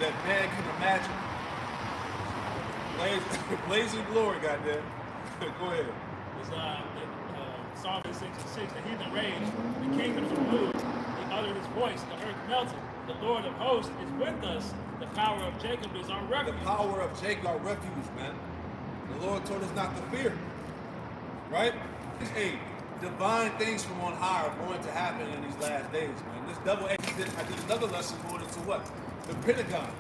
that man can imagine. Blazing glory, goddamn. Go ahead. It's Psalm 66, the heathen rage, the kingdoms are moved, he uttered his voice, the earth melted. The Lord of hosts is with us, the power of Jacob is our refuge. The power of Jacob, our refuge, man. The Lord told us not to fear. Right? Hey, divine things from on high are going to happen in these last days, man. This double I did another lesson going into what? The Pentagon.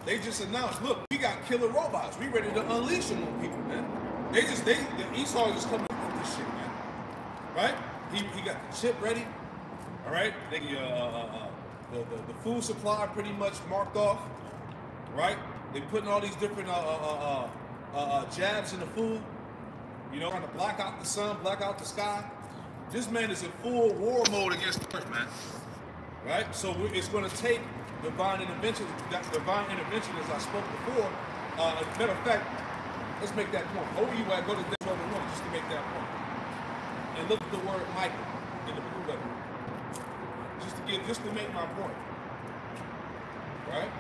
They just announced, look, we got killer robots. We ready to unleash them on people, man. Esau just coming up with this shit, man. Right? He got the chip ready. All right? They the food supply pretty much marked off. Right? They putting all these different jabs in the food. You know, trying to black out the sun, black out the sky. This man is in full war mode against the earth, man. Right? So it's going to take divine intervention. Divine intervention, as I spoke before. Matter of fact, let's make that point. Over you at, go to 12:1 just to make that point. And look at the word Michael in the book of it. Just to make my point. Right?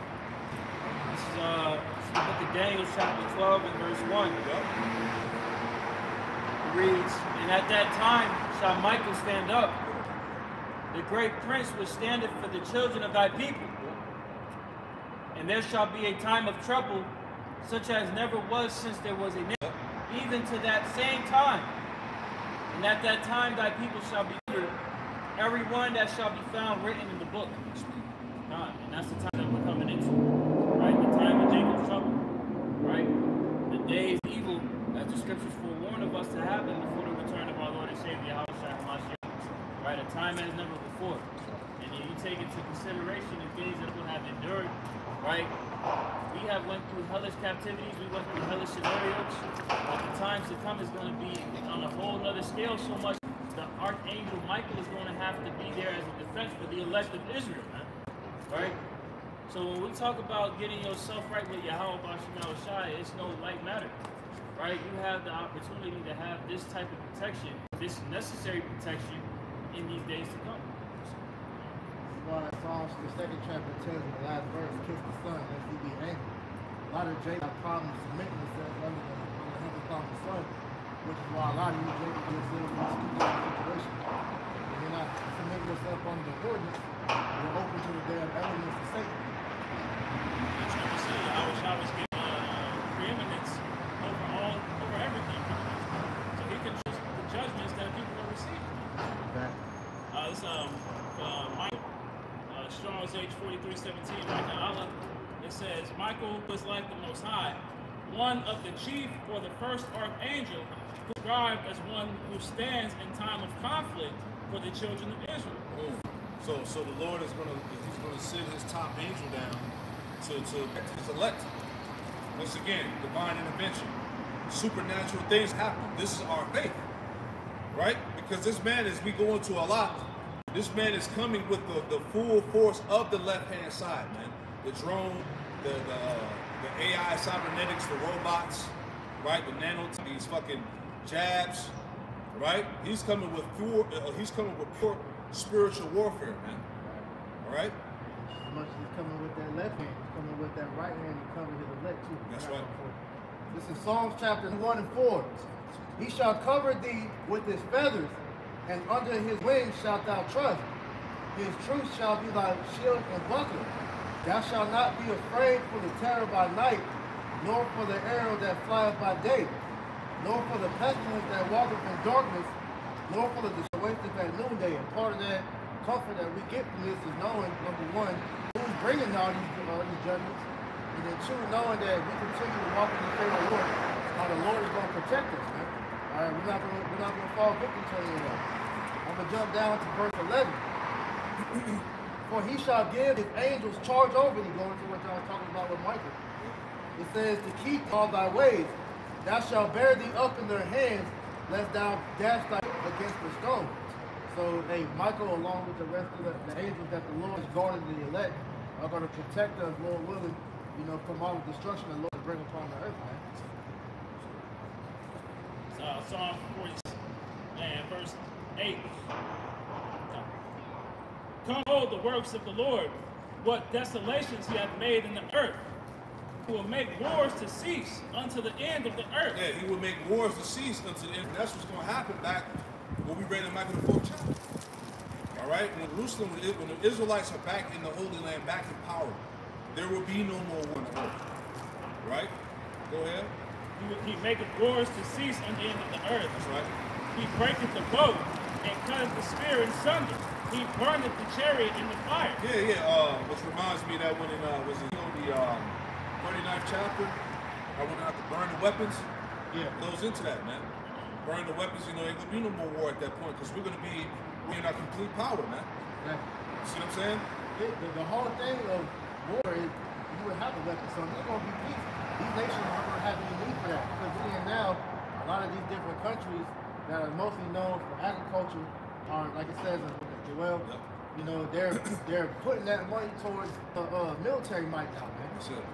This is the book of Daniel, chapter 12 and verse 1. Yep. It reads, and at that time shall Michael stand up, the great prince which standeth for the children of thy people. And there shall be a time of trouble, such as never was since there was a nation, even to that same time. And at that time thy people shall be delivered, every one that shall be found written in the book. And that's the time that we're coming into, right? The time of Jacob's trouble, right? The days of evil, as the scriptures forewarn of us to happen before the return of our Lord and Savior, Yahushua HaMashiach, right? A time as never before. And then you take into consideration the days that we have endured, right? We have went through hellish captivities, we went through hellish scenarios, but the times to come is going to be on a whole nother scale, so much the Archangel Michael is going to have to be there as a defense for the elect of Israel, man. Right? So when we talk about getting yourself right with Yahweh Bashim Shai, it's no light matter. Right? You have the opportunity to have this type of protection, this necessary protection in these days to come. Psalms, the second chapter tells in the last verse, kiss the sun lest he be angry. A lot of Jacob have problems submitting themselves under the hands of the sun, which is why a lot of you Jacob get yourself in this situation. If you're not submitting yourself under the ordinance, you're open to the damn elements of Satan. I'm trying to say, Yahushua was given preeminence over everything. So he can choose the judgments that people will receive. Okay. This Michael, Strong's H 43:17, Michael Allah, it says, Michael was like the Most High, one of the chief or the first archangel, described as one who stands in time of conflict for the children of Israel. So the Lord is he's gonna send his top angel down to protect his elect. Once again, divine intervention. Supernatural things happen. This is our faith. Right? Because this man, as we go into a lot, this man is coming with the full force of the left-hand side, man. The drone, the AI cybernetics, the robots, right? The these fucking jabs, right? He's coming with pure spiritual warfare, man. All right? As much as he's coming with that left hand, he's coming with that right hand, he's coming with his elect too. That's right. This is Psalms chapter 1 and 4. He shall cover thee with his feathers, and under his wings shalt thou trust. His truth shall be thy shield and buckler. Thou shalt not be afraid for the terror by night, nor for the arrow that flieth by day, nor for the pestilence that walketh in darkness, nor for the wasteth at noonday. And part of that comfort that we get from this is knowing, number one, who's bringing all these judgments, and then two, knowing that we continue to walk in the favor of the Lord, how the Lord is going to protect us, man. All right, we're not going to fall victim to any of that. I'm going to jump down to verse 11. For he shall give his angels charge over thee, going to what y'all was talking about with Michael. It says, to keep all thy ways. Thou shalt bear thee up in their hands, lest thou dash thy foot against the stone. So, hey, Michael, along with the rest of the angels that the Lord is guarding the elect, are going to protect us, Lord willing, you know, from all the destruction the Lord bring upon the earth, man. Psalm 40 and verse 8. Come hold the works of the Lord, what desolations he hath made in the earth. He will make wars to cease unto the end of the earth. Yeah, he will make wars to cease unto the end. And that's what's going to happen back when we read in Micah the 4th chapter. All right? When Jerusalem, when the Israelites are back in the Holy Land, back in power, there will be no more war on the earth. Right? Go ahead. He maketh wars to cease unto the end of the earth. That's right. He breaketh the bow and cutteth the spear in sunder. He burneth the chariot in the fire. Yeah. Which reminds me that when was it on the 39th chapter, I would have to burn the weapons. Yeah. Goes into that, man. Burn the weapons, ain't gonna be no more war at that point because we're in our complete power, man. Yeah. See what I'm saying? The whole thing of war is you would have a weapon, so there's going to be peace. These nations aren't going to have any need for that because again now, a lot of these different countries that are mostly known for agriculture are, like it says in Joel, you know, they're putting that money towards military might now, man.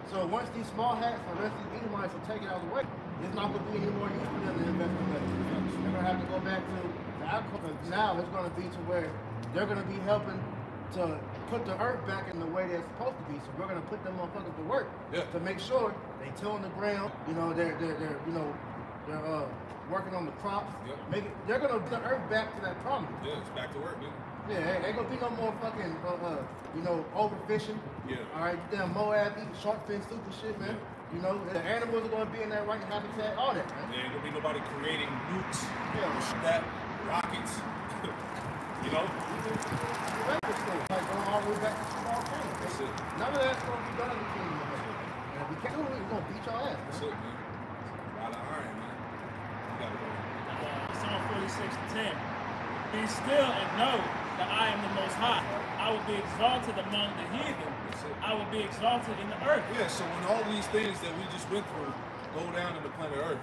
So once these small hats and the rest of these Edomites are taken out of the way, it's not going to be any more use for them to invest in that. They're going to have to go back to the agriculture. Now it's going to be to where they're going to be helping to put the earth back in the way they're supposed to be. So we're going to put them motherfuckers to work to make sure they tilling the ground. You know, they're working on the crops. They're going to bring the earth back to that promise. Yeah, it's back to work, man. Yeah, ain't gonna be no more fucking, overfishing. Yeah. All right, damn Moab eating shark fin soup and shit, man. You know, the animals are gonna be in that right habitat, all that, man. There ain't gonna be nobody creating nukes, Yeah. rockets. You know? Like going all the way back to small things. That's it. None of that's gonna be done in the kingdom of heaven. And if we can't do it, we're gonna beat your ass. That's it, man. A lot of iron, man. You gotta go. Psalm 46:10. Be still and know that I am the Most High. I will be exalted among the heathen. I will be exalted in the earth. Yeah, so when all these things that we just went through go down in the planet Earth,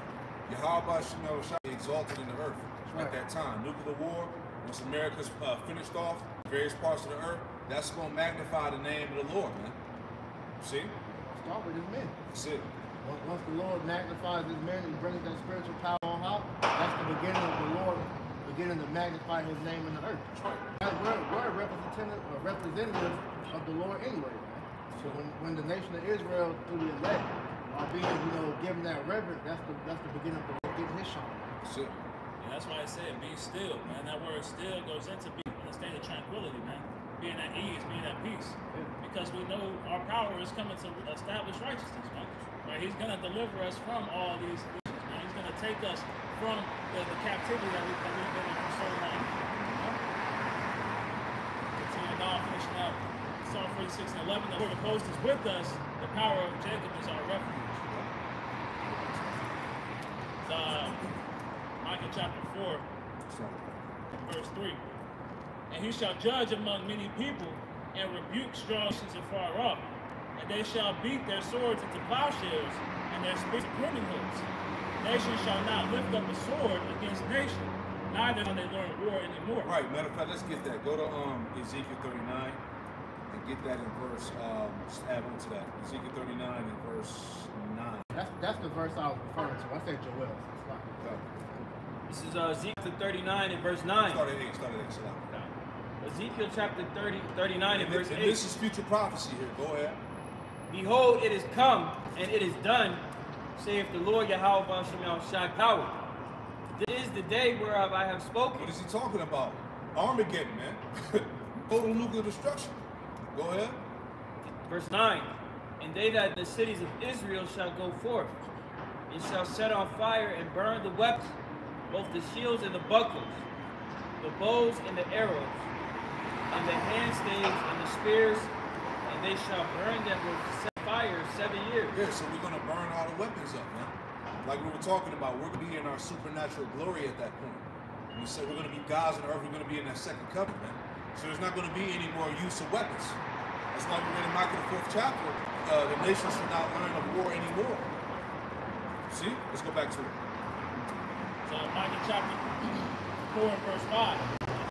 Yahweh shall be exalted in the earth at that time. Nuclear war, once America's finished off, various parts of the earth, that's going to magnify the name of the Lord, man. See? Start with his men. That's it. Once the Lord magnifies his men and brings that spiritual power on out, that's the beginning of the Lord beginning to magnify his name in the earth. We're a representative of the Lord anyway, man. So when the nation of Israel, through the elect, are being, given that reverence, that's the beginning of the Lord getting his shine. That's it. And that's why I said be still, man. That word still goes into being in a state of tranquility, man. Being at ease, being at peace. Because we know our power is coming to establish righteousness, man. Right? He's gonna deliver us from all these issues, man. He's gonna take us from the captivity that we've been in for so long. Continuing on, finishing up Psalm 46 and 11. The Lord of hosts is with us. The power of Jacob is our refuge. Micah chapter 4, verse 3. And he shall judge among many people and rebuke strong nations afar off. And they shall beat their swords into plowshares and their spears into pruning hooks. Nation shall not lift up a sword against nation, neither shall they learn war anymore. Right, matter of fact, let's get that. Go to Ezekiel 39 and get that in verse, just add on to that. Ezekiel 39 and verse 9. That's the verse I was referring to. I said Joel. This is Ezekiel 39 and verse 9. Start at 8, Ezekiel chapter 39 and verse 8. And this is future prophecy here. Go ahead. Behold, it is come, and it is done, saith the Lord Yahweh Shai power. This is the day whereof I have spoken. What is he talking about? Armageddon, man. Total nuclear destruction. Go ahead. Verse 9. And they that the cities of Israel shall go forth, and shall set on fire and burn the weapons, both the shields and the bucklers, the bows and the arrows, and the handstaves and the spears, and they shall burn them with fire 7 years. Yeah, so we're going to burn all the weapons up, man. Like we were talking about, we're going to be in our supernatural glory at that point. We said we're going to be gods on earth, we're going to be in that second covenant, man. So there's not going to be any more use of weapons. That's why we read in Micah the 4th chapter, the nations should not learn of war anymore. See? Let's go back to it. So Micah chapter 4 and verse 5.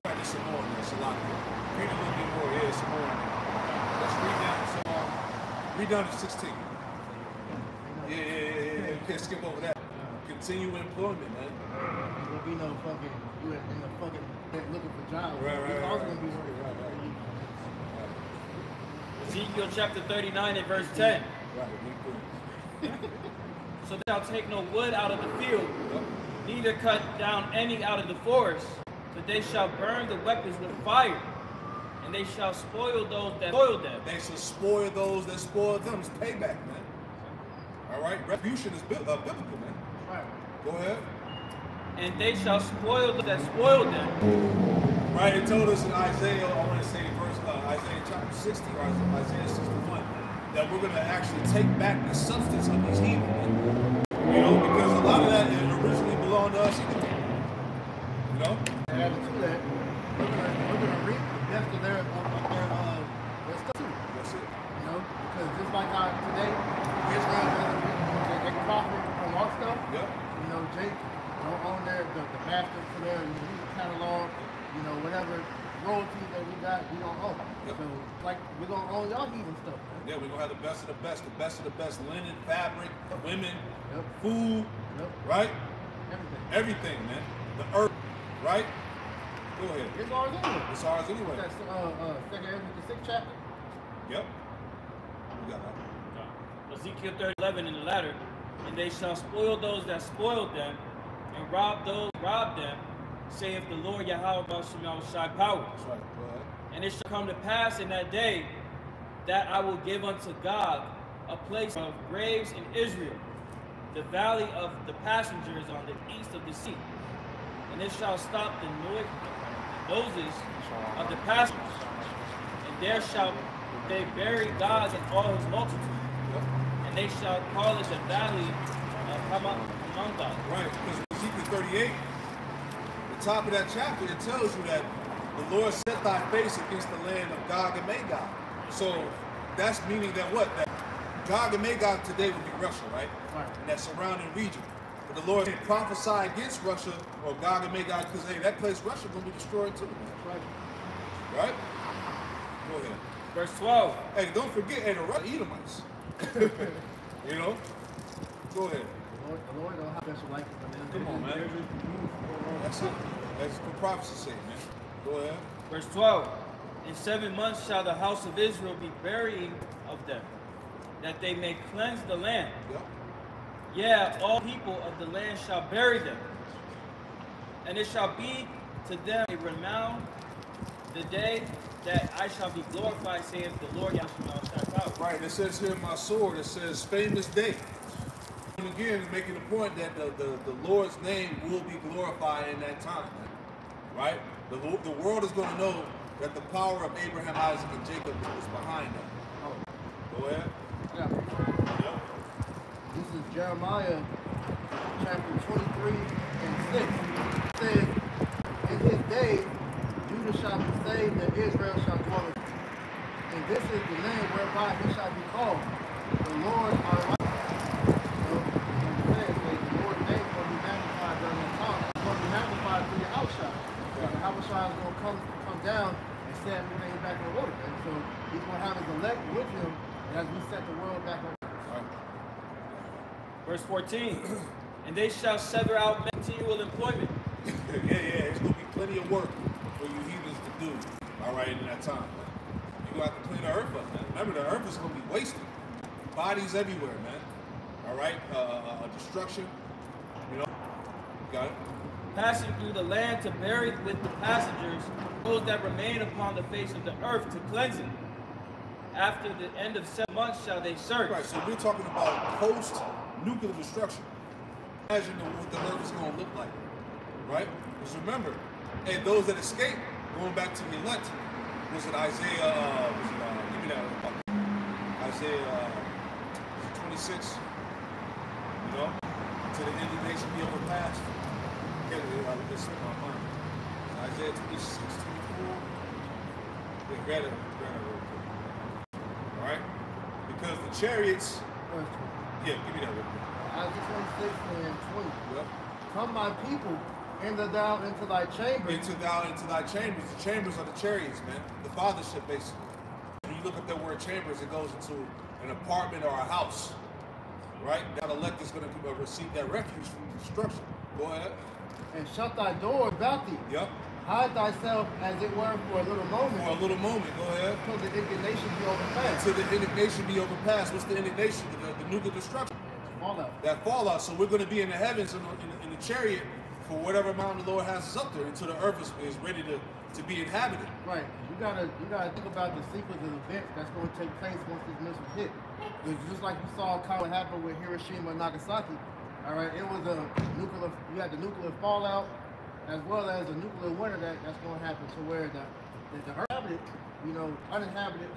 There's some more in there, it's a lot there. Read a little bit more, yeah, some more in there. Let's read down to 16. Yeah. You can't skip over that. Continue employment, man. There will be no fucking, you in the fucking looking for jobs. Right. It's also going to be working. Ezekiel chapter 39 and verse 10. Right. So thou shalt take no wood out of the field, neither cut down any out of the forest, but they shall burn the weapons with fire, and they shall spoil those that spoil them. They shall spoil those that spoil them. It's payback, man. All right? Retribution is biblical, man. Right. Go ahead. And they shall spoil those that spoil them. Right, it told us in Isaiah, I want to say Isaiah chapter 60 or Isaiah 61, that we're going to actually take back the substance of these heathen. You know, because a lot of that originally belonged to us. You know? Added to that, we're gonna reap the best of their stuff too. That's it. You know, because just like how today, Israel doesn't reap, they profit from our stuff. Yep. You know, Jake don't own the master for their music catalog. You know, whatever royalties that we got, we don't own. Yep. So, like, we're gonna own y'all heathen stuff. Man. Yeah, we're going to have the best of the best linen, fabric, women, Yep. food, Yep. right? Everything. Everything, man. The earth, right? Go ahead. It's ours anyway. It's ours anyway. That's Second Ezra, the 6th chapter. Yep. We got that. Ezekiel 30:11 in the latter, and they shall spoil those that spoiled them, and rob those who robbed them, saith the Lord Yahweh Shai power. That's right. Go ahead. And it shall come to pass in that day that I will give unto God a place of graves in Israel, the valley of the passengers on the east of the sea. And it shall stop the noses of the passengers, and there shall they bury God and all his multitude. Yep. And they shall call it the valley of Hamandah. Right, because Ezekiel 38, the top of that chapter, it tells you that the Lord set thy face against the land of Gog and Magog. So that's meaning that what? That Gog and Magog today would be Russia, right? Right. And that surrounding region. But the Lord didn't prophesy against Russia or Gog and Magog because, hey, that place, Russia, going to be destroyed too. Right. Right? Go ahead. Verse 12. Hey, don't forget, hey, the Edomites. You know? Go ahead. The Lord don't have special likeness. Come on, man. That's it. That's for prophecy's sake, man. Go ahead. Verse 12. In 7 months shall the house of Israel be burying of them, that they may cleanse the land. Yep. Yeah, all people of the land shall bury them. And it shall be to them a renown the day that I shall be glorified, saith the Lord Yahweh. Right, it says here in my sword, it says famous day. And again, it's making the point that the Lord's name will be glorified in that time. Right? The world is going to know that the power of Abraham, Isaac, and Jacob was behind them. Oh. Go ahead. Yeah. Yep. This is Jeremiah chapter 23 and 6. It says, in his days, Judah shall be saved and Israel shall dwell in it. And this is the name whereby he shall be called, the Lord our light. So, like it says, the Lord's name will be magnified during that time. It's going to be magnified through your outshine. So the outshine is going to come down and set everything back in order. And so he's going to have his elect with him as we set the world back on. Verse 14. And they shall sever out continual employment. Yeah, it's going to be plenty of work for you heathens to do, all right, in that time. You're going to have to clean the earth up, man. Remember, the earth is going to be wasted. Bodies everywhere, man. All right? Destruction. You know? Got it? Passing through the land to bury with the passengers those that remain upon the face of the earth to cleanse it. After the end of 7 months shall they search. Right, so we're talking about post-nuclear destruction. Imagine what the earth is going to look like, right? Because remember, hey, those that escape, going back to the elect, was it Isaiah, give me that, Isaiah 26, you know, to the indignation be overpassed. Yeah, it's in my mind. Isaiah 26, 24. Yeah, grab it real quick. All right? Because the chariots, yeah, give me that real quick. Isaiah 26 and 20. Yep. Come, my people, enter thou into thy chambers. Into thy chambers. The chambers are the chariots, man. The fathership, basically. When you look at that word chambers, it goes into an apartment or a house, right? That elect is going to receive that refuge from destruction. Go ahead. And shut thy door about thee. Yep. Hide thyself, as it were, for a little moment. For a little moment, go ahead. Until the indignation be overpassed. Until the indignation be overpassed. What's the indignation? The nuclear destruction. Fallout. That fallout. So we're going to be in the heavens in the chariot for whatever amount the Lord has us up there until the earth is ready to be inhabited. Right. You gotta think about the sequence of events that's going to take place once this missile hit. It's just like you saw kind of what happened with Hiroshima and Nagasaki. All right, it was a nuclear. You had the nuclear fallout, as well as a nuclear winter that's going to happen to where the earth inhabited, uninhabited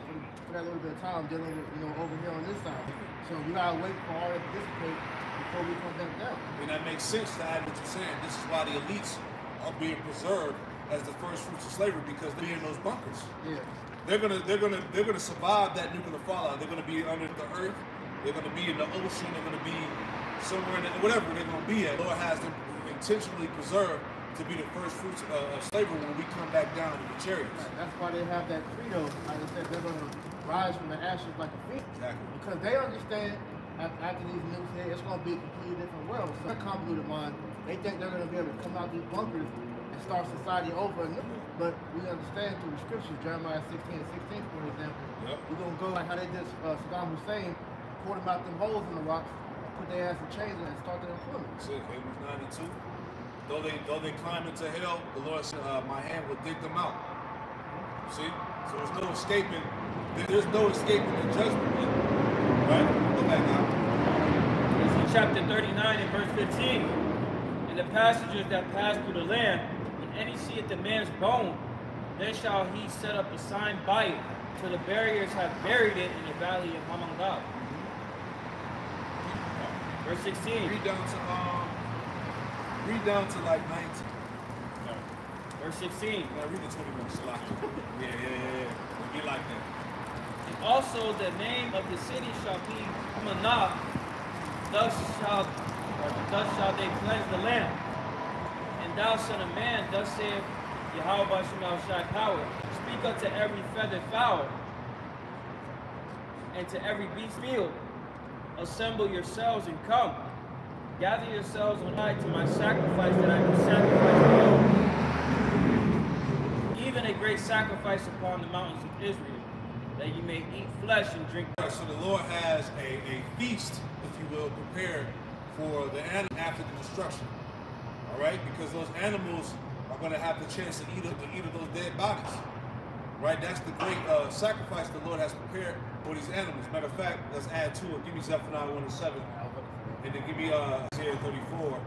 for that little bit of time dealing with over here on this side. So you gotta wait for all that to dissipate before we come back down. And that makes sense to add what you're saying. This is why the elites are being preserved as the first fruits of slavery, because they're in those bunkers. Yeah. They're gonna survive that nuclear fallout. They're gonna be under the earth. They're gonna be in the ocean. They're gonna be somewhere whatever they're gonna be at. The Lord has them intentionally preserved to be the first fruits of slavery when we come back down to the chariots. Right. That's why they have that credo. Like I said, they're gonna rise from the ashes like a phoenix. Exactly. Because they understand after these nukes hit, it's gonna be a completely different world. So their convoluted mind, they think they're gonna be able to come out these bunkers and start society over anew. But we understand through the scriptures, Jeremiah 16 and 16, for example, we're going to go like how they did Saddam Hussein, pour them out them holes in the rocks, put their ass in chains and start their employment. That's it, Amos 92. Though they climb into hell, the Lord said, my hand will dig them out. See? So there's no escaping. There's no escaping the judgment. Right? Go back now. It's in chapter 39 and verse 15. And the passengers that pass through the land, any seeth the man's bone, then shall he set up a sign by it, till the barriers have buried it in the valley of Hamongad. Verse 16. Read down to like 19. Verse 16. Now read the 21 slot. Yeah. It'll be like that. And also the name of the city shall be Hamanah. Thus shall they cleanse the land. And thou, son of man, thus saith Yahweh Shai power, speak unto every feathered fowl, and to every beast field, assemble yourselves and come. Gather yourselves on high to my sacrifice that I will sacrifice to you. Even a great sacrifice upon the mountains of Israel, that you may eat flesh and drink. So the Lord has a feast, if you will, prepared for the animal after the destruction. All right, because those animals are going to have the chance to eat of those dead bodies. Right, that's the great sacrifice the Lord has prepared for these animals. Matter of fact, let's add to it. Give me Zephaniah 1 and 7, and then give me Isaiah 34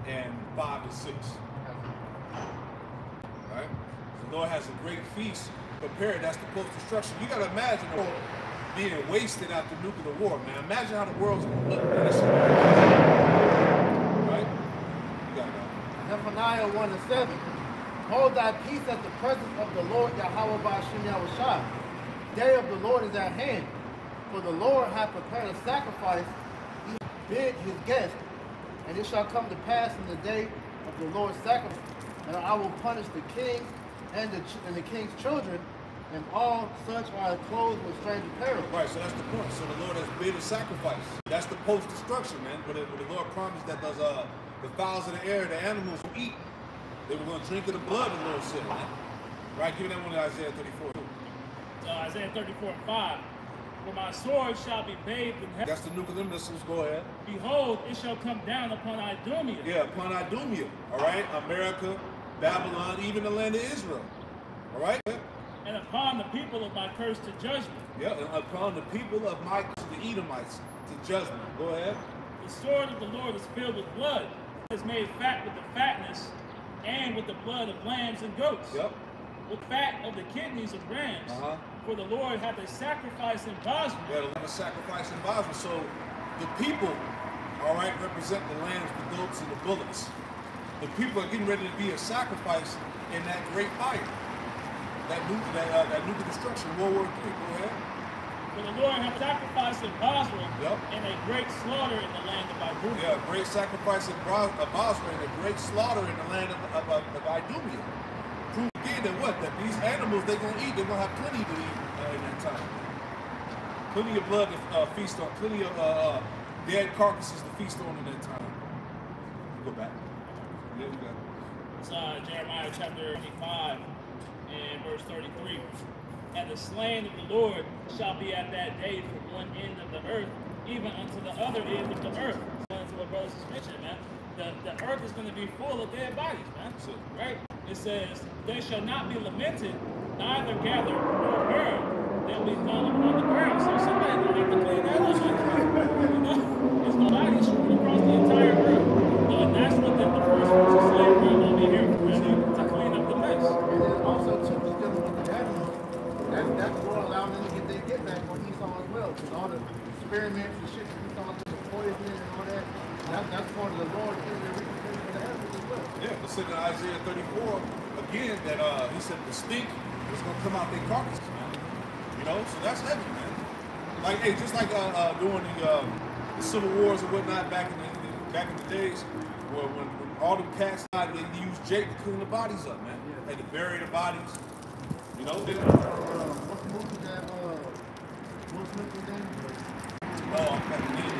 and 5 and 6. All right, so the Lord has a great feast prepared. That's the post-destruction. You got to imagine the world being wasted after nuclear war, man. Imagine how the world's going to look. Right? Zephaniah 1 and 7. Hold thy peace at the presence of the Lord Yahweh Ba'ashem Yahushua. Day of the Lord is at hand. For the Lord hath prepared a sacrifice. He bid his guest. And it shall come to pass in the day of the Lord's sacrifice, that I will punish the king and the king's children, and all such are clothed with strange apparel. Right, so that's the point. So the Lord has bid a sacrifice. That's the post-destruction, man. But the Lord promised that those the fowls of the air, the animals will eat. They were going to drink of the blood, the Lord said, man. Right, give me that one to Isaiah 34. Isaiah 34 and 5. For my sword shall be bathed in heaven. That's the nuclear missiles. Go ahead. Behold, it shall come down upon Idumea. Yeah, upon Idumea. All right, America, Babylon, even the land of Israel. All right. And upon the people of my curse to judgment. Yeah, and upon the people of my curse, the Edomites, to judgment. Go ahead. The sword of the Lord is filled with blood. It is made fat with the fatness, and with the blood of lambs and goats. Yep. With fat of the kidneys of rams. For the Lord hath a sacrifice in Basra. Yeah, the Lord a sacrifice in Basra. So the people, all right, represent the lambs, the goats, and the bullocks. The people are getting ready to be a sacrifice in that great fire. That nuclear destruction, World War III. Go ahead. For the Lord hath sacrificed in Basra, and a great slaughter in the land of Idumea. Yeah, a great sacrifice in Basra and a great slaughter in the land of Idumea. Prove again that what? That these animals they're going to eat, they're going to have plenty to eat in that time. Plenty of blood to feast on, plenty of dead carcasses to feast on in that time. Go back. Yeah, we got it. It Jeremiah chapter 25 and verse 33. And the slain of the Lord shall be at that day from one end of the earth, even unto the other end of the earth. That's what brothers is mentioning, man. The earth is going to be full of dead bodies, man. Right? It says, they shall not be lamented, neither gathered nor burned. They'll be thrown upon the ground. So somebody's going to have to clean that up. You know? It's going to body strewn across the entire earth. And that's what the first fruits of slavery are going to be here for, to clean up the mess. And then also, too, just dealing with the animals, that's what allowed them to get their get back on Esau as well. Because all the experiments and shit that Esau did, the poisoning and all that, that's part of the Lord giving the recompense for the animals as well. Yeah, it's in Isaiah 34 again that he said the stink was gonna come out their carcasses, man. You know, so that's heavy, man. Like, hey, just like during the civil wars and whatnot back in the days, when all the cats died, they used Jake to clean the bodies up, man. They had to bury the bodies. You know. What's the movie that Will Smith was in? Oh, I'm back in.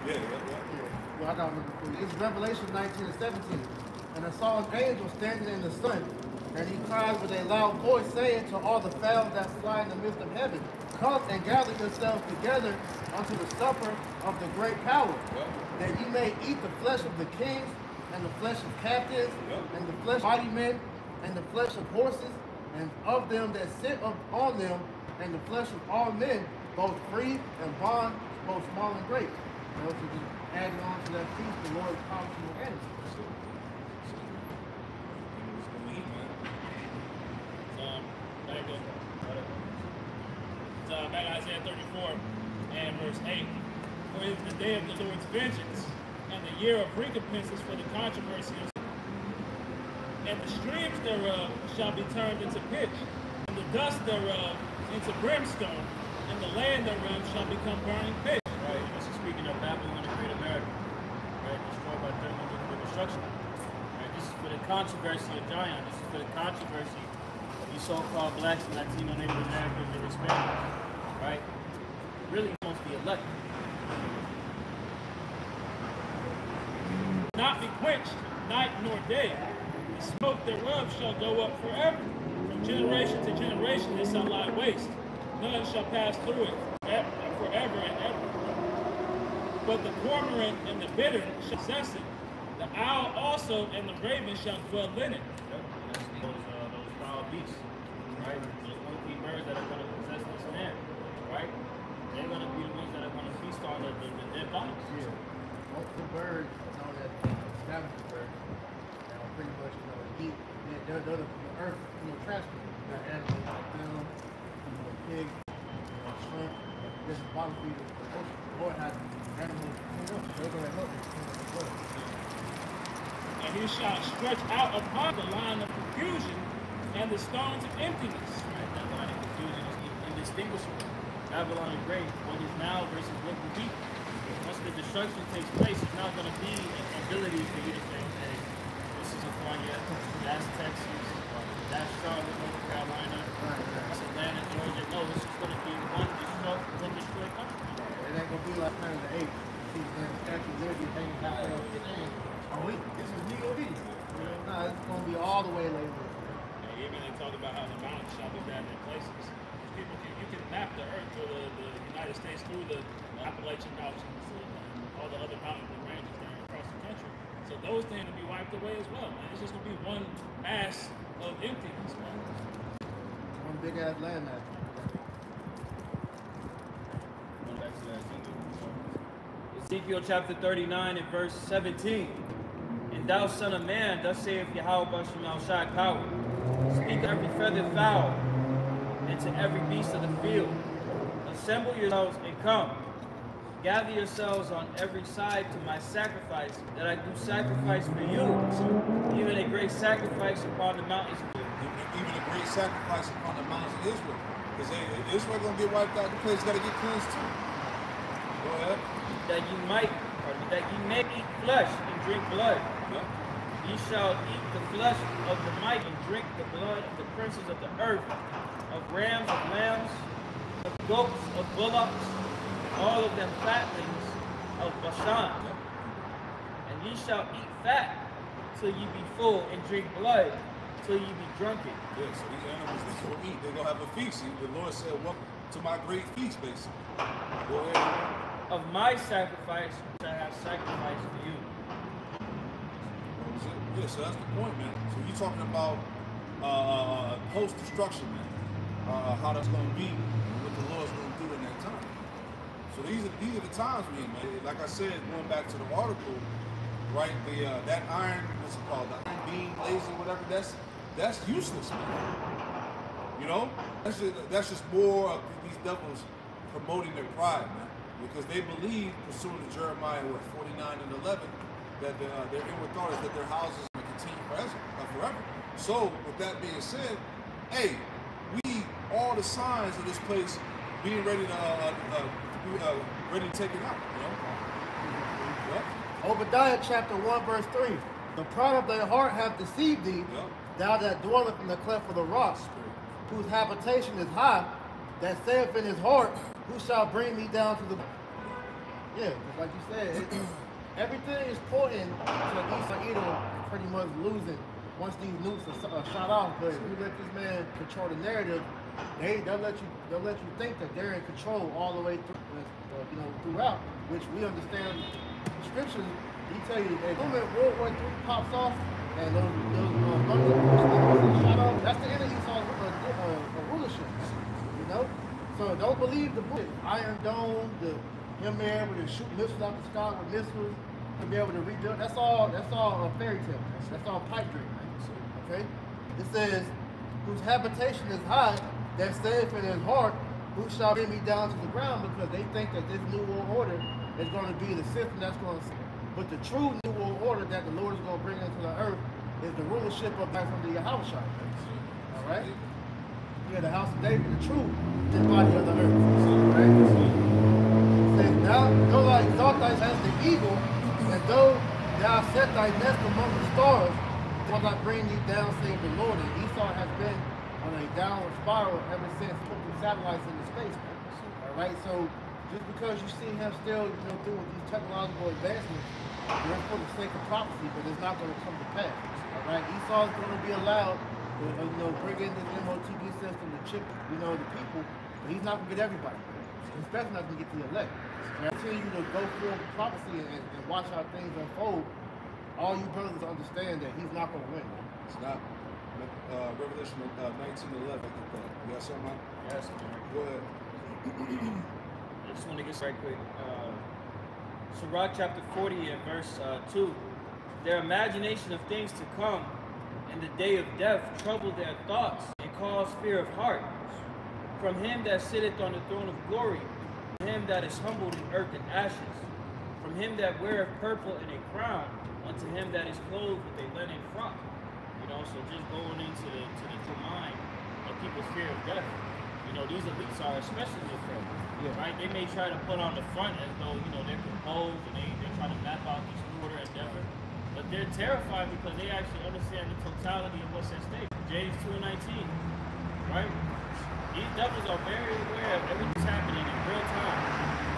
Yeah. Well, I got it. It's Revelation 19 and 17. And I saw an angel standing in the sun, and he cried with a loud voice, saying to all the fowls that fly in the midst of heaven, come and gather yourselves together unto the supper of the great power, that ye may eat the flesh of the kings, and the flesh of captives, and the flesh of mighty men, and the flesh of horses, and of them that sit on them, and the flesh of all men, both free and bond, both small and great. You know, so just adding on to that feast, the Lord promised you animals. Back Isaiah 34 and verse 8. For it is the day of the Lord's vengeance, and the year of recompenses for the controversy of and the streams thereof shall be turned into pitch, and the dust thereof into brimstone, and the land thereof shall become burning pitch. Right, this is speaking of Babylon and Great America, right, destroyed by thermal destruction. Right, this is for the controversy of Zion. This is for the controversy of these so-called blacks and Latino Native Americans and Hispanics. Right, really wants the elect. Not be quenched night nor day. The smoke thereof shall go up forever. From generation to generation it shall lie waste. None shall pass through it forever and ever. But the cormorant and the bittern shall possess it. The owl also and the raven shall dwell in it. That's those foul beasts, right? Those monkey birds that are going to possess this land, right? They're going to be the ones that are going to feast on the dead bodies. Yeah. Most of the birds known as scavenger birds, pretty much, eat. They're the earth, trash people. Got animals like them, pigs, shrimp. This is bottom feeders. The Lord has animals clean up. They're going to help you clean up the world. And he shall stretch out upon the line of confusion and the stones of emptiness. Right? That line of confusion is indistinguishable. Babylon the Great, what is now versus what will be. Once the destruction takes place, it's not going to be an ability for you to say, hey, this is California, that's Texas, that's Charlotte, North Carolina, that's Atlanta, Georgia. No, this is going to be one destroyed country. It ain't going to be like kind of the 8. See, the Statue of Liberty hanging halfway off the thing. Oh, wait, this is legal video. No, it's going to be all the way labeled. Even they talk about how the mountains shall be bad in places. People you can map the earth to the United States through the Appalachian Mountains and all the other mountains and ranges there across the country. So those things will be wiped away as well, man. It's just going to be one mass of emptiness, man. One big ass landmass. Ezekiel chapter 39 and verse 17. And thou son of man, thus saith Yahweh Bashem Al Shai power. Speak every feathered fowl, and to every beast of the field. Assemble yourselves and come. Gather yourselves on every side to my sacrifice, that I do sacrifice for you. Even a great sacrifice upon the mountains. Even a great sacrifice upon the mountains of Israel. Because Israel going to get wiped out. The place got to get cleansed too. Go ahead. That ye may eat flesh and drink blood. Yeah. Ye shall eat the flesh of the mighty and drink the blood of the princes of the earth, of rams, of lambs, of goats, of bullocks, all of them fatlings of Bashan. And ye shall eat fat till ye be full, and drink blood till ye be drunken. Yeah, so these animals they go eat, they gonna have a feast. The Lord said, welcome to my great feast, basically. Go ahead. Of my sacrifice which I have sacrificed for you. Yeah, so that's the point, man. So you're talking about post-destruction, man. How that's gonna be, and what the Lord's gonna do in that time. So these are the times we in, man. Like I said, going back to the article, right? That iron, what's it called? The iron beam laser, whatever. That's useless, man. You know, that's just more of these devils promoting their pride, man, because they believe, pursuant to Jeremiah 49 and 11, that their inward thought is that their houses will continue forever. So, with that being said, hey, we all the signs of this place being ready to ready to take it out. You know. Yep. Obadiah chapter 1 verse 3. The pride of thy heart hath deceived thee, thou that dwelleth in the cleft of the rock, whose habitation is high, that saith in his heart, who shall bring me down to the... Yeah, just like you said, everything is pointing to Edom pretty much losing once these nukes are shot off. But if you let this man control the narrative, they'll let you think that they're in control all the way through, throughout. Which we understand scriptures. He tell you that the moment World War III pops off and those shot off, that's the end of Esau's rulership. You know, so don't believe the book. Iron Dome, him there able to shoot missiles out the sky with missiles to be able to rebuild. That's all a fairy tale. That's all pipe dream. Okay? It says, whose habitation is high, that saith in his heart, who shall bring me down to the ground, because they think that this new world order is going to be the system that's going to... But the true new world order that the Lord is going to bring into the earth is the rulership of back from the Yahushua. All right? Yeah, the house of David, the true body of the earth. Right? It says, though thou exalt thyself as the eagle, and though thou set thy nest among the stars, will I bring thee down, save the Lord. And Esau has been on a downward spiral ever since putting satellites into space. All right, so just because you see him still, doing these technological advancements, they're for the sake of prophecy, but it's not going to come to pass. All right, Esau is going to be allowed to, bring in this MOTV system to chip, the people, but he's not going to get everybody. Especially not going to get the elect. And I continue to go through prophecy and watch how things unfold. All you brothers understand that he's not going to win. It's not. Revelation 19:11. You got something? Yes. Go ahead. I just want to get right quick. Sirach chapter 40 and verse 2. Their imagination of things to come in the day of death trouble their thoughts and cause fear of heart. From him that sitteth on the throne of glory, from him that is humbled in earth and ashes, from him that weareth purple in a crown, unto him that is clothed with a linen frock. So just going into the mind of people's fear of death. These elites are especially afraid. Yeah. Right? They may try to put on the front as though, they're composed and they're trying to map out this new order endeavor. But they're terrified because they actually understand the totality of what's at stake. James 2:19. Right? These devils are very aware of everything's happening in real time.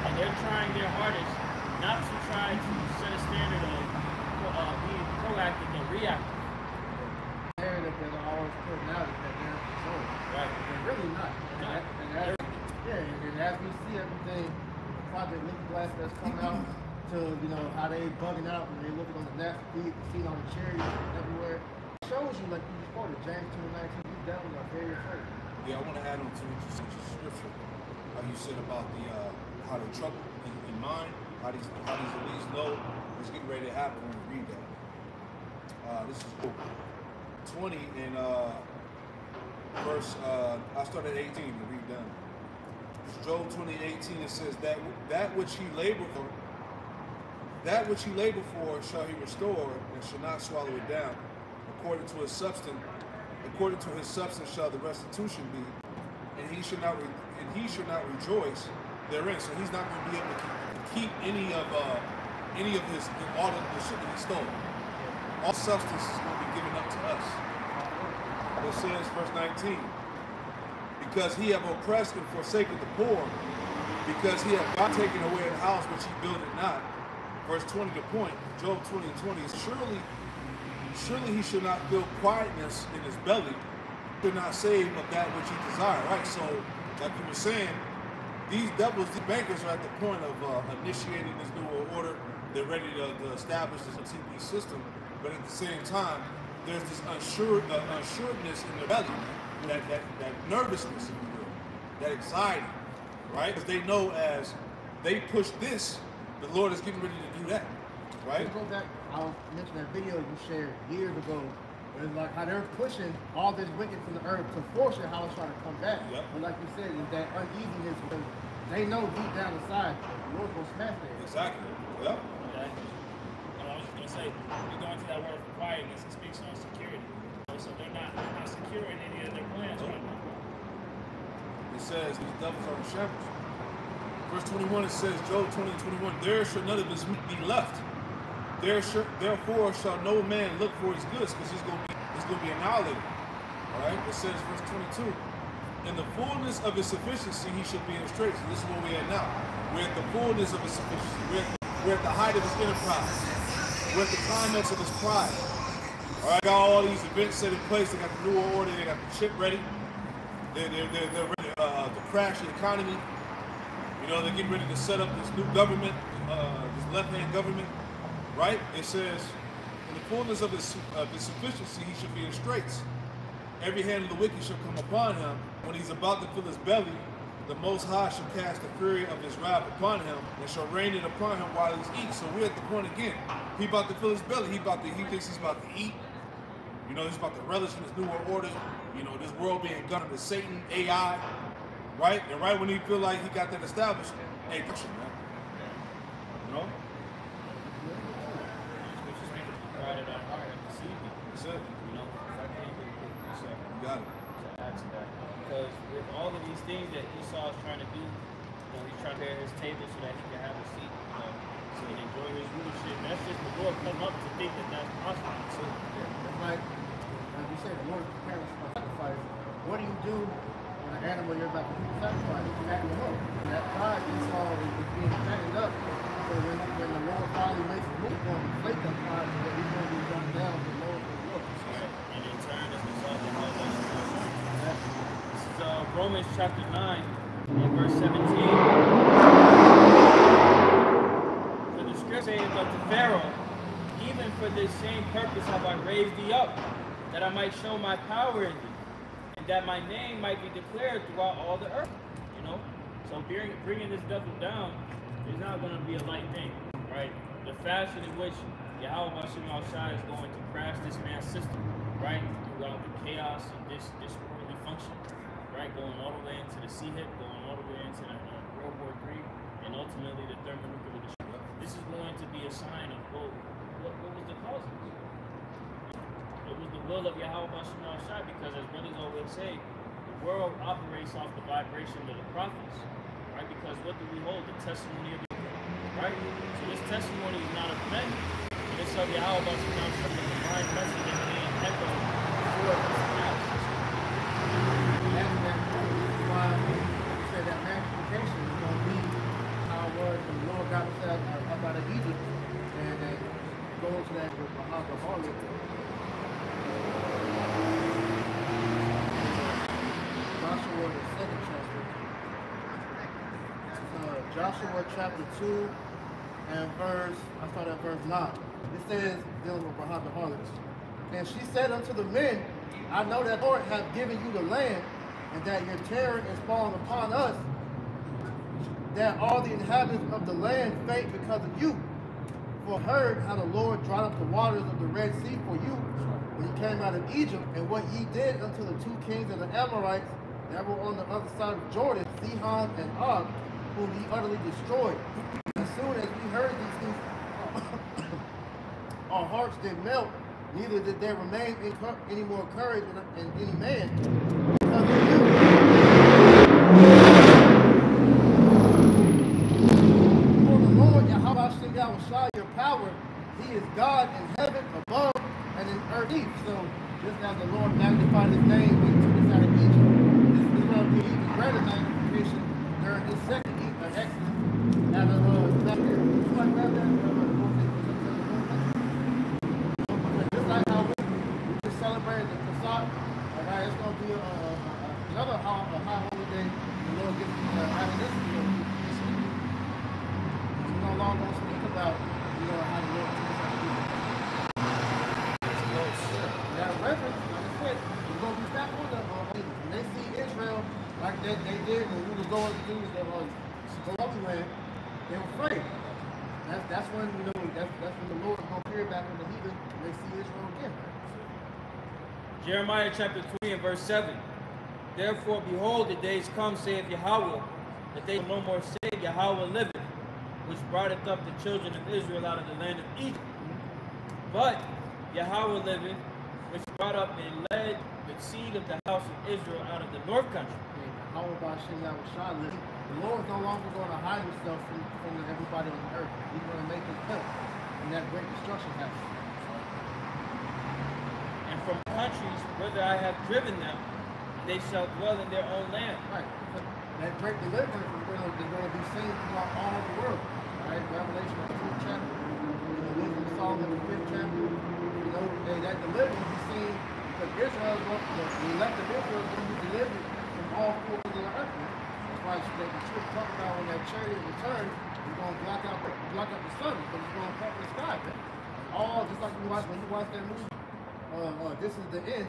And they're trying their hardest not to try to set a standard of being proactive and reactive. The narrative that I always put out is that they're in control. Right. They're really not. And as we see everything, the Project Lincoln Glass that's coming out, to how they bugging out when they looking on the nasty feed, seeing all the chariots everywhere, it shows you, like you just quoted, James 2:19, these devils are very afraid. Yeah, I want to add on to what you said, scripture, how you said about the how they trouble in mind, how these elites know what's getting ready to happen when we read that. This is cool. 20 in verse, I start at 18 to read down. Job 20:18, it says that which he labored for shall he restore, and shall not swallow it down. According to his substance shall the restitution be, and he should not rejoice therein. So he's not going to be able to keep any of his all of the shit that he stole. All substance is going to be given up to us. It says, verse 19, because he have oppressed and forsaken the poor, because he have not taken away the house which he builded not. Verse 20, the point, Job 20:20, surely surely he should not feel quietness in his belly, should not save of that which he desire, right? So, like you were saying, these devils, these bankers are at the point of initiating this new world order. They're ready to establish this TP system, but at the same time, there's this unsuredness in their belly, that nervousness, if you will, that anxiety, right? Because they know as they push this, the Lord is getting ready to do that, right? Go back, I'll mention that video you shared years ago. It's like how they're pushing all this wicked from the earth to force it how it's trying to come back. Yep. But like you said, is that uneasiness because they know deep down inside the Lord's gonna smash that. Exactly. Yep. Exactly. And I was just gonna say, you go into that word for quietness, it speaks on security. So they're not secure in any of their plans right now. It says these devils are in shambles. Verse 21, it says, Job 20:21, there shall none of his meat be left. Therefore shall no man look for his goods, because he's going to be annihilated. All right. It says, verse 22, in the fullness of his sufficiency he shall be in straits. And this is where we're at now. We're at the fullness of his sufficiency. We're at the height of his enterprise. We're at the climax of his pride. All right. Got all these events set in place. They got the new world order. They got the chip ready. They're ready to crash the economy. You know, they're getting ready to set up this new government, this left-hand government. Right? It says, in the fullness of his sufficiency, he should be in straits. Every hand of the wicked shall come upon him. When he's about to fill his belly, the Most High shall cast the fury of his wrath upon him, and shall rain it upon him while he's eating. So we're at the point again. He about to fill his belly. He thinks he's about to eat. You know, he's about to relish in this new world order. You know, this world being governed by Satan, AI. Right? And right when he feel like he got that established, hey, push him, man. You know? You know, if I can't get a quick precept, You got it. to add to that. Because with all of these things that Esau is trying to do, you know, he's trying to prepare his table so that he can have a seat, you know, so he can enjoy his rulership. And that's just the Lord come up to think that that's possible. So, It's like you said, the Lord prepares for sacrifice. What do you do when an animal you're about to sacrifice? You fatten them up. And that pride Esau is being fattened up. So when the Lord finally makes a move on, inflate that pride so that he's going to be run down the Lord will look. and in turn, as a result, they cause us to go. This is Romans chapter 9 and verse 17. For the scripture saith unto Pharaoh, even for this same purpose have I raised thee up, that I might show my power in thee, and that my name might be declared throughout all the earth. You know, so bringing this devil down is not going to be a light thing, right? The fashion in which Yahweh Shai is going to crash this man's system, right? Throughout the chaos of this worldly function, right? Going all the way into the sea hip, going all the way into the World War III, and ultimately the thermonuclear destruction. This is going to be a sign of what was the cause of this? It was the will of Yahweh Shai, because as brothers always say, the world operates off the vibration of the prophets, right? Because what do we hold? The testimony of the right? So this testimony is not of men. It's of Yahweh Shai, the divine message is being echoed before this house. That's why you said that magnification is going to be how it was when the Lord got himself up out of Egypt and then go into that with Bahama Harlot. Joshua, the second chapter. Joshua chapter 2 and I start at verse 9. It says, dealing with Bahama harlots. And she said unto the men, I know that the Lord hath given you the land, and that your terror is fallen upon us, that all the inhabitants of the land faint because of you. For I heard how the Lord dried up the waters of the Red Sea for you when you came out of Egypt, and what ye did unto the two kings of the Amorites that were on the other side of Jordan, Sihon and Og, whom ye utterly destroyed. As soon as we heard these things, our hearts did melt, neither did there remain any more courage in any man because of you. For the Lord Yahweh Shai, your power, he is God in heaven above and in earth deep. So just as the Lord magnified his name when he took us out of Egypt, this is going to be even greater magnification during this second Exodus. As a just like how go into the Holy Land, they were afraid. That's when that's when the Lord is going to appear back in the heathen and they see Israel again. Jeremiah chapter 3 and verse 7. Therefore, behold, the days come, saith Yahweh, that they will no more say, Yahweh liveth, which broughteth up the children of Israel out of the land of Egypt. But Yahweh liveth, which brought up and led the seed of the house of Israel out of the north country. The Lord is no longer going to hide himself from everybody on the earth. He's going to make his cut when that great destruction happens. And from countries whither I have driven them, they shall dwell in their own land. Right. That great deliverance is going to be seen throughout all of the world. Right? Revelation, the 5th chapter. Wisdom of Solomon, the 5th chapter. That deliverance is seen because Israel, the elect of Israel, is going to be delivered from all corners of the earth. That's why the truth talk about when that chariot returns, it's going to block out the sun, but it's going to cover the sky. All just like when you watch that movie, This Is the End.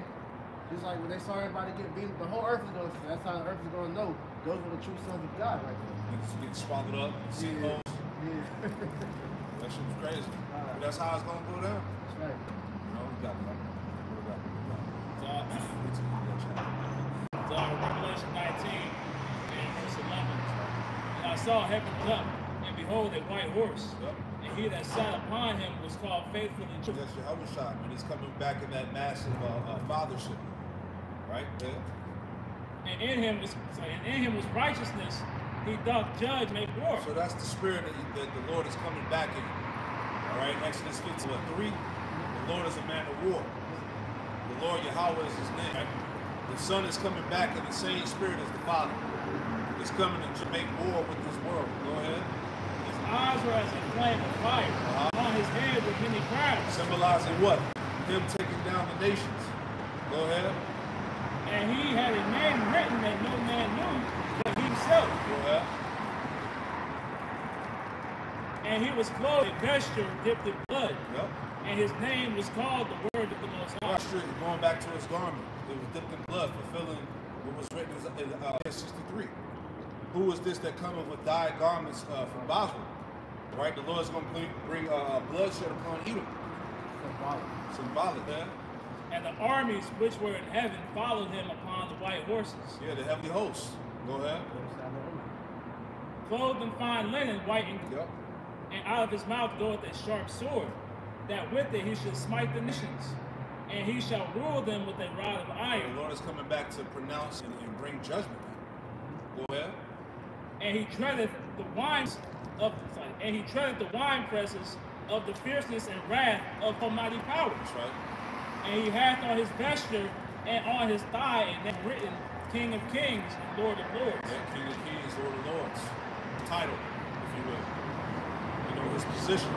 Just like when they saw everybody get beaten, the whole earth is going to. That's how the earth is going to know those are the true sons of God, right there. Niggas getting swallowed up, sinkholes. Yeah. That shit was crazy. But that's how it's gonna go down. That's right. You know, we got it. So Revelation 19 and verse 11. And I saw heaven up, and behold, a white horse. Yep. And he that sat upon him was called Faithful and True. That's your Yahweh shot, and he's coming back in that massive fathership. Right there. And in him was righteousness. He doth judge, make war. So that's the spirit that the Lord is coming back in. All right, Exodus 15:3. The Lord is a man of war. The Lord Yahweh is his name. Right? The Son is coming back in the same spirit as the Father. He's coming to make war with this world. Go ahead. His eyes were as a flame of fire. On his head were many crowns. Symbolizing what? Him taking down the nations. Go ahead. And he had a name written that no man knew but himself. Go ahead. And he was clothed in vesture dipped in blood. Yep. And his name was called the Word of the Most High. Going back to his garment. It was dipped in blood, fulfilling what was written in Isaiah 63. Who is this that cometh with dyed garments from Basra? Right? The Lord is going to bring bloodshed upon Edom. Symbolic, man. And the armies which were in heaven followed him upon the white horses. Yeah, the heavenly hosts. Go ahead. Clothed in fine linen, white and yep. And out of his mouth goeth a sharp sword, that with it he should smite the nations, and he shall rule them with a rod of iron. The Lord is coming back to pronounce and bring judgment. Go ahead. And he treadeth the wine presses of the fierceness and wrath of Almighty power. That's right. And he hath on his vesture and on his thigh a name written, King of Kings and Lord of Lords. Yeah, King of Kings, Lord of Lords. Title, if you will. You know, his position. All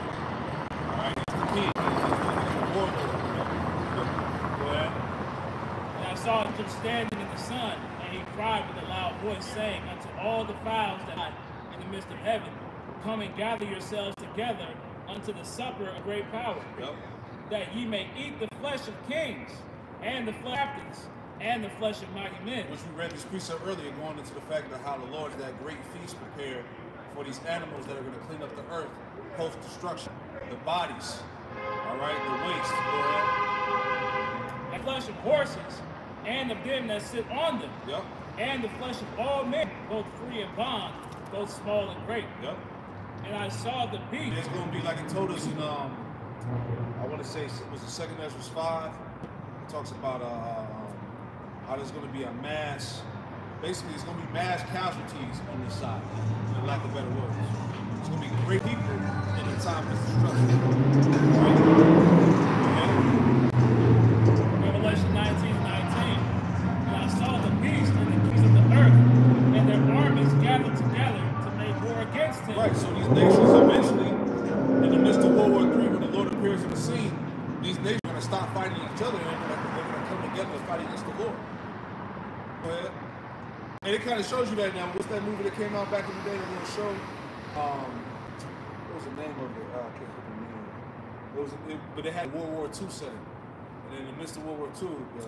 right, he's the king. He's the warlord. Go ahead. And I saw him standing in the sun, and he cried with a loud voice, saying unto all the fowls that lie in the midst of heaven, come and gather yourselves together unto the supper of great power. Yep. That ye may eat the flesh of kings, and the flesh of captains, and the flesh of mighty men. Which we read this precept earlier, going into the fact of how the Lord is that great feast prepared for these animals that are going to clean up the earth post-destruction. The bodies, all right, the waste, go ahead. The flesh of horses, and of them that sit on them. Yep. And the flesh of all men, both free and bond, both small and great. Yep. And I saw the beast. It's going to be like it told us in, I want to say, it was the 2nd Ezra 5. It talks about how there's going to be a mass, basically it's going to be mass casualties on this side, for lack of better words. It's going to be great people in the time of destruction. Right? Revelation 19:19. And I saw the beast and the kings of the earth, and their armies gathered together to make war against him. Right, so these nations eventually, in the midst of World War III, when the Lord appears on the scene, these nations are going to stop fighting each other and they're going to come together and fight against the Lord. Go ahead. And it kind of shows you that now. What's that movie that came out back in the day that was show? What was the name of it? I can't remember the name. But it had World War II setting. And in the midst of World War II, I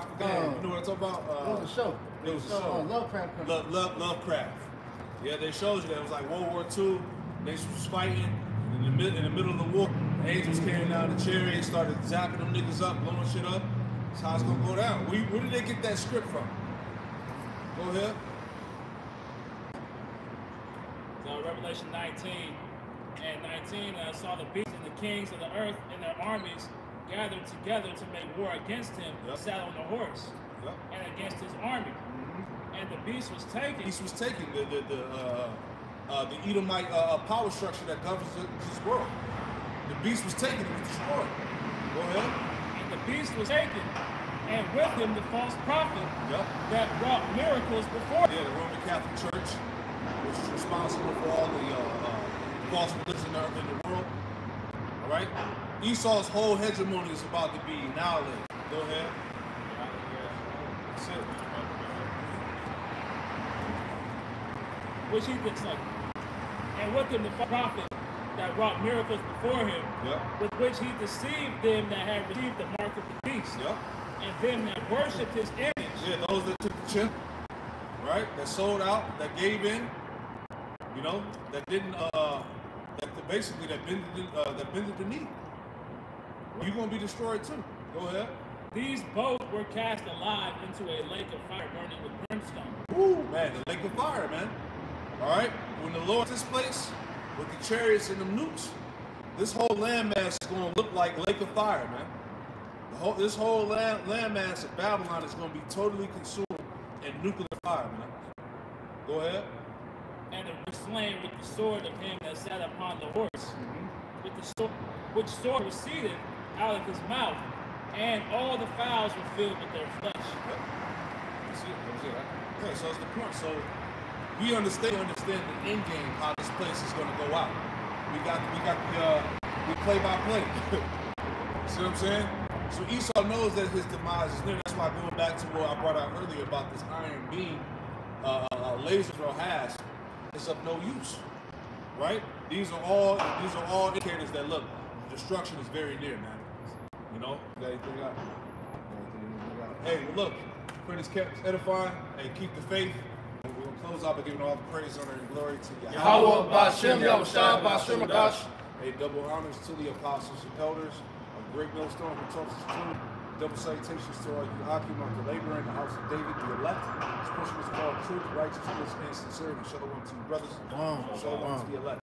forgot. You know what I'm talking about? It was a show. It was a show. Lovecraft. Lovecraft. Yeah, they showed you that. It was like World War II. They was fighting in the middle of the war. The angels came down the chariot, started zapping them niggas up, blowing shit up. That's how it's gonna go down. Where did they get that script from? Go ahead. So Revelation 19 and 19, I saw the beasts and the kings of the earth and their armies gathered together to make war against him, sat on the horse, and against his army. And the beast was taken. The beast was taken. The Edomite power structure that governs this world. The beast was taken. It was destroyed. Go ahead. And the beast was taken, and with him the false prophet that wrought miracles before. Yeah, the Roman Catholic Church, which is responsible for all the false religion in the world. All right. Esau's whole hegemony is about to be annihilated. Go ahead. That's it. Which he thinks like, and with him the prophet that wrought miracles before him, with which he deceived them that had received the mark of the beast, and them that worshipped his image. Yeah, those that took the chip, right? That sold out, that gave in, you know, that didn't, that basically that bended the knee. You're gonna be destroyed too. Go ahead. These both were cast alive into a lake of fire burning with brimstone. Ooh, man, the lake of fire, man. All right, when the Lord this place with the chariots and the nukes, this whole landmass is going to look like lake of fire, man. This whole landmass of Babylon is going to be totally consumed in nuclear fire, man. Go ahead. And they were slain with the sword of him that sat upon the horse, with the sword, which sword proceeded out of his mouth, and all the fowls were filled with their flesh. That's it. That was it. Right? Okay, so it's the point. So we understand the end game, how this place is going to go out. We play by play. See what I'm saying? So Esau knows that his demise is near. That's why going back to what I brought out earlier about this iron beam, laser throw has, is of no use, right? These are all indicators that look, destruction is very near, man. You know, got anything out? Hey, well, look, pray this kept edifying. Hey, keep the faith. We're going to close out by giving all the praise, honor, and glory to Yahweh, Bashem, Yahushua, Bashem, Adash. Hey, double honors to the apostles and elders of Great Millstone who taught us the truth. Double salutations to all you Hakim of the labor in the house of David, the elect. This portion is called truth, righteousness, and sincerity. Shalom to you, brothers. Shalom to the elect.